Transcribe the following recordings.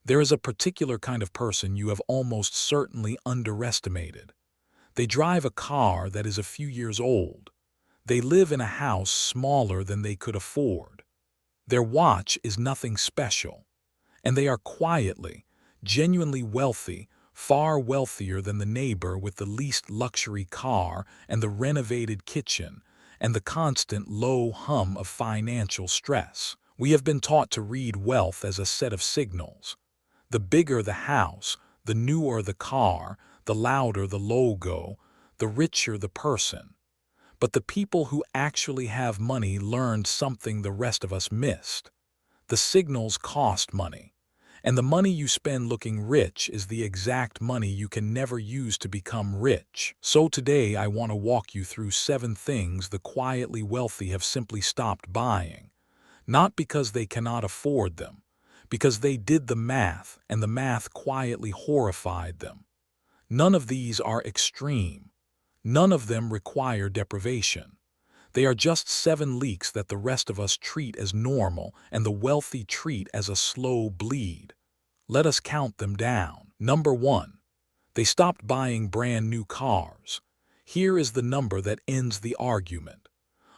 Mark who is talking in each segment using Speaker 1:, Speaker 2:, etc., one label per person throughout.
Speaker 1: There is a particular kind of person you have almost certainly underestimated. They drive a car that is a few years old. They live in a house smaller than they could afford. Their watch is nothing special, and they are quietly, genuinely wealthy, far wealthier than the neighbor with the least luxury car and the renovated kitchen and the constant low hum of financial stress. We have been taught to read wealth as a set of signals. The bigger the house, the newer the car, the louder the logo, the richer the person. But the people who actually have money learned something the rest of us missed. The signals cost money, and the money you spend looking rich is the exact money you can never use to become rich. So today I want to walk you through 7 things the quietly wealthy have simply stopped buying, not because they cannot afford them, because they did the math and the math quietly horrified them. None of these are extreme. None of them require deprivation. They are just 7 leaks that the rest of us treat as normal and the wealthy treat as a slow bleed. Let us count them down. Number 1. They stopped buying brand new cars. Here is the number that ends the argument.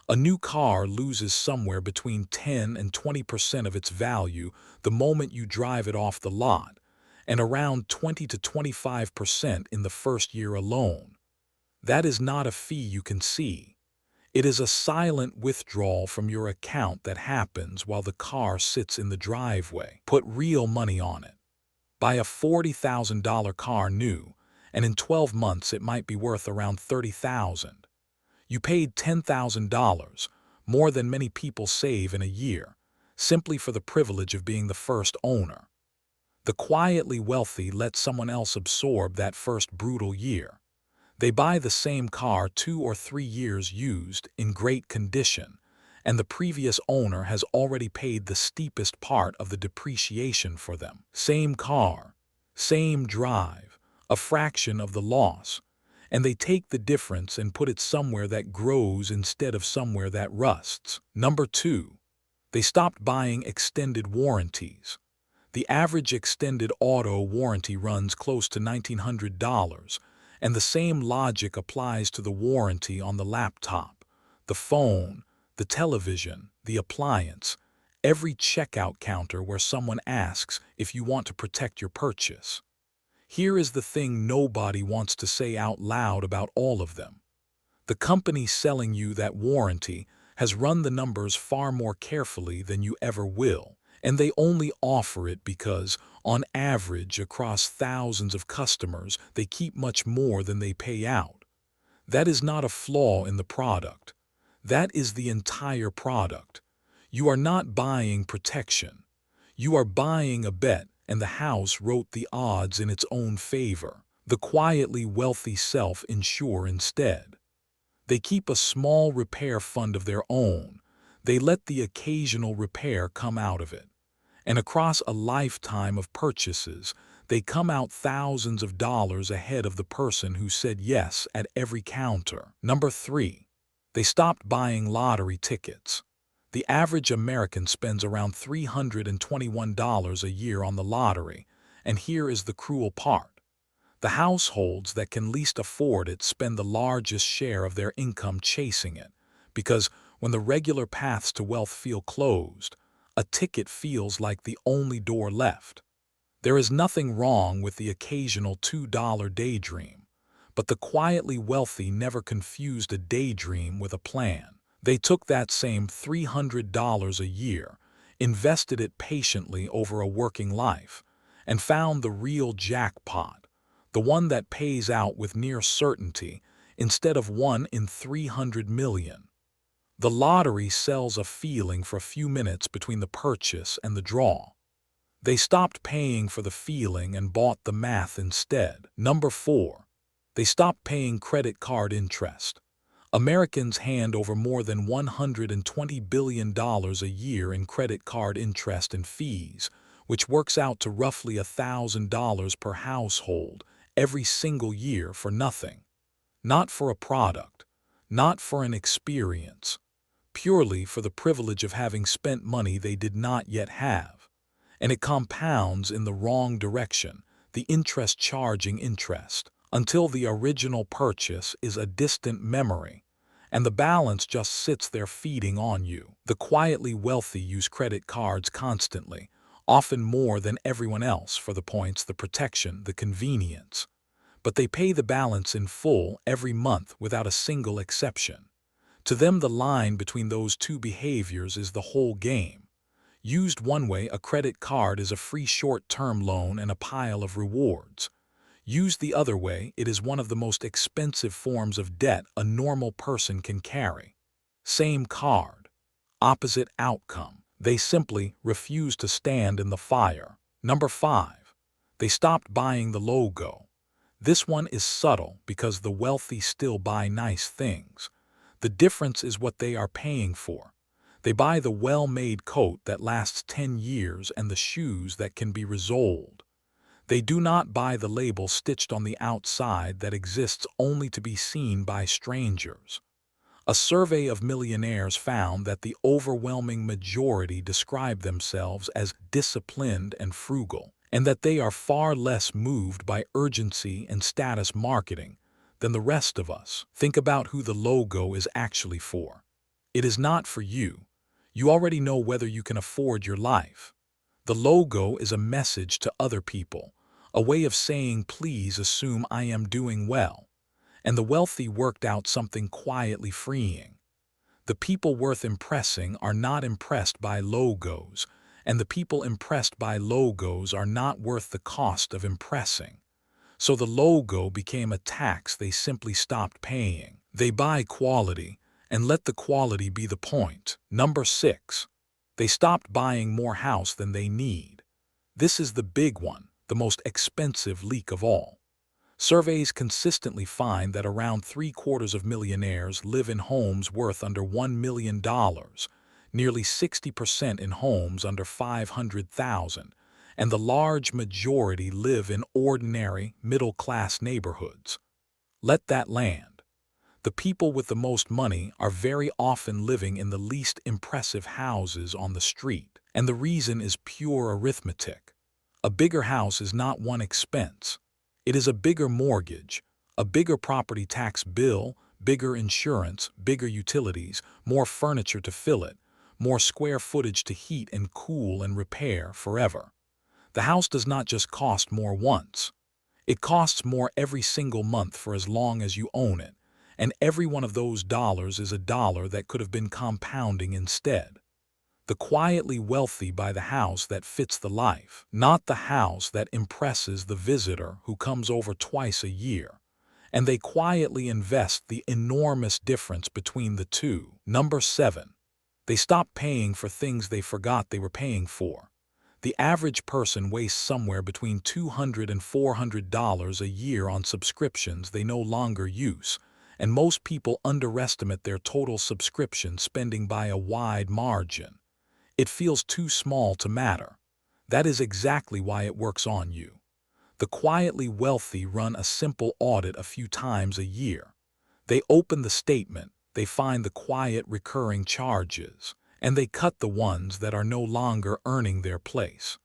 Speaker 1: A new car loses somewhere between 10 and 20% of its value the moment you drive it off the lot, and around 20 to 25% in the first year alone. That is not a fee you can see. It is a silent withdrawal from your account that happens while the car sits in the driveway. Put real money on it. Buy a $40,000 car new, and in 12 months it might be worth around $30,000. You paid $10,000, more than many people save in a year, simply for the privilege of being the first owner. The quietly wealthy let someone else absorb that first brutal year. They buy the same car 2 or 3 years used, in great condition, and the previous owner has already paid the steepest part of the depreciation for them. Same car, same drive, a fraction of the loss, and they take the difference and put it somewhere that grows instead of somewhere that rusts. Number 2. They stopped buying extended warranties. The average extended auto warranty runs close to $1,900, and the same logic applies to the warranty on the laptop, the phone, the television, the appliance, every checkout counter where someone asks if you want to protect your purchase. Here is the thing nobody wants to say out loud about all of them. The company selling you that warranty has run the numbers far more carefully than you ever will, and they only offer it because, on average, across thousands of customers, they keep much more than they pay out. That is not a flaw in the product. That is the entire product. You are not buying protection. You are buying a bet, and the house wrote the odds in its own favor. The quietly wealthy self-insure instead. They keep a small repair fund of their own. They let the occasional repair come out of it. And across a lifetime of purchases, they come out thousands of dollars ahead of the person who said yes at every counter. Number 3. They stopped buying lottery tickets. The average American spends around $321 a year on the lottery, and here is the cruel part. The households that can least afford it spend the largest share of their income chasing it, because when the regular paths to wealth feel closed, a ticket feels like the only door left. There is nothing wrong with the occasional $2 daydream, but the quietly wealthy never confused a daydream with a plan. They took that same $300 a year, invested it patiently over a working life, and found the real jackpot, the one that pays out with near certainty instead of 1 in 300 million. The lottery sells a feeling for a few minutes between the purchase and the draw. They stopped paying for the feeling and bought the math instead. Number 4. They stopped paying credit card interest. Americans hand over more than $120 billion a year in credit card interest and fees, which works out to roughly $1,000 per household every single year for nothing. Not for a product, not for an experience, purely for the privilege of having spent money they did not yet have. and it compounds in the wrong direction, the interest charging interest, until the original purchase is a distant memory, and the balance just sits there feeding on you. The quietly wealthy use credit cards constantly, often more than everyone else for the points, the protection, the convenience. But they pay the balance in full every month without a single exception. To them, the line between those two behaviors is the whole game. Used one way, a credit card is a free short-term loan and a pile of rewards. Used the other way, it is one of the most expensive forms of debt a normal person can carry. Same card, opposite outcome. They simply refuse to stand in the fire. Number 5. They stopped buying the logo. This one is subtle because the wealthy still buy nice things. The difference is what they are paying for. They buy the well-made coat that lasts 10 years and the shoes that can be resoled. They do not buy the label stitched on the outside that exists only to be seen by strangers. A survey of millionaires found that the overwhelming majority describe themselves as disciplined and frugal, and that they are far less moved by urgency and status marketing than the rest of us. Think about who the logo is actually for. It is not for you. You already know whether you can afford your life. The logo is a message to other people, a way of saying, please assume I am doing well. And the wealthy worked out something quietly freeing. The people worth impressing are not impressed by logos, and the people impressed by logos are not worth the cost of impressing. So the logo became a tax they simply stopped paying. They buy quality, and let the quality be the point. Number 6. They stopped buying more house than they need. This is the big one, the most expensive leak of all. Surveys consistently find that around 3/4 of millionaires live in homes worth under $1 million, nearly 60% in homes under $500,000, and the large majority live in ordinary, middle-class neighborhoods. Let that land. The people with the most money are very often living in the least impressive houses on the street, and the reason is pure arithmetic. A bigger house is not one expense. It is a bigger mortgage, a bigger property tax bill, bigger insurance, bigger utilities, more furniture to fill it, more square footage to heat and cool and repair forever. The house does not just cost more once. It costs more every single month for as long as you own it, and every one of those dollars is a dollar that could have been compounding instead. The quietly wealthy buy the house that fits the life, not the house that impresses the visitor who comes over twice a year. And they quietly invest the enormous difference between the two. Number 7. They stop paying for things they forgot they were paying for. The average person wastes somewhere between $200 and $400 a year on subscriptions they no longer use, and most people underestimate their total subscription spending by a wide margin. It feels too small to matter. That is exactly why it works on you. The quietly wealthy run a simple audit a few times a year. They open the statement, they find the quiet recurring charges, and they cut the ones that are no longer earning their place.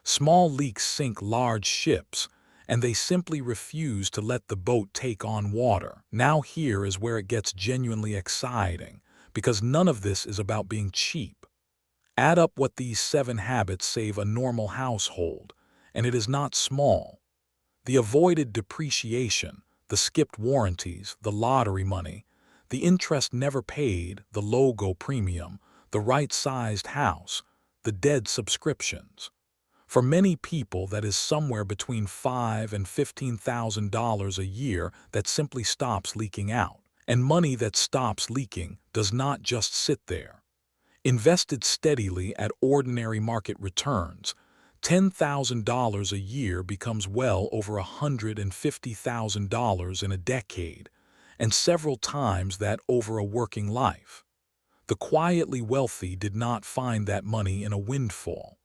Speaker 1: Small leaks sink large ships, and they simply refuse to let the boat take on water. Now here is where it gets genuinely exciting, because none of this is about being cheap. Add up what these 7 habits save a normal household, and it is not small. The avoided depreciation, the skipped warranties, the lottery money, the interest never paid, the logo premium, the right-sized house, the dead subscriptions. For many people, that is somewhere between $5,000 and $15,000 a year that simply stops leaking out. And money that stops leaking does not just sit there. Invested steadily at ordinary market returns, $10,000 a year becomes well over $150,000 in a decade, and several times that over a working life. The quietly wealthy did not find that money in a windfall.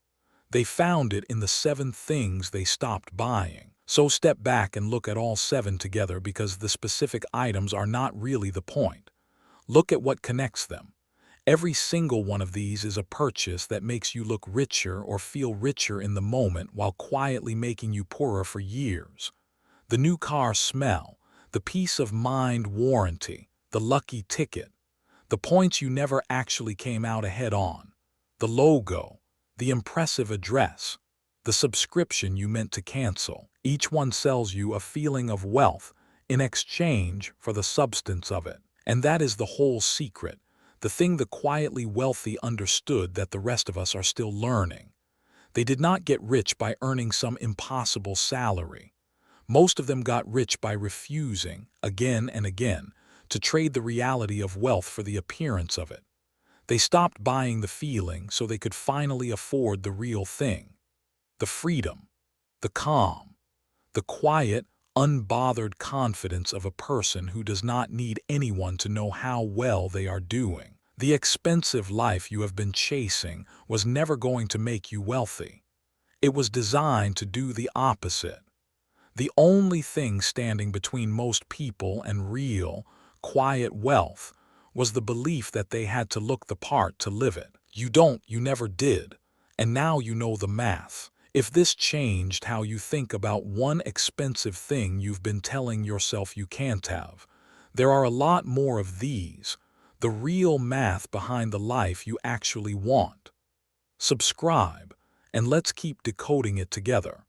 Speaker 1: They found it in the 7 things they stopped buying. So step back and look at all 7 together, because the specific items are not really the point. Look at what connects them. Every single one of these is a purchase that makes you look richer or feel richer in the moment while quietly making you poorer for years. The new car smell, the peace of mind warranty, the lucky ticket, the points you never actually came out ahead on, the logo, the impressive address, the subscription you meant to cancel. Each one sells you a feeling of wealth in exchange for the substance of it. And that is the whole secret, the thing the quietly wealthy understood that the rest of us are still learning. They did not get rich by earning some impossible salary. Most of them got rich by refusing, again and again, to trade the reality of wealth for the appearance of it. They stopped buying the feeling so they could finally afford the real thing. The freedom, the calm, the quiet, unbothered confidence of a person who does not need anyone to know how well they are doing. The expensive life you have been chasing was never going to make you wealthy. It was designed to do the opposite. The only thing standing between most people and real, quiet wealth was the belief that they had to look the part to live it. You never did. And now you know the math. If this changed how you think about one expensive thing you've been telling yourself you can't have, there are a lot more of these, the real math behind the life you actually want. Subscribe, and let's keep decoding it together.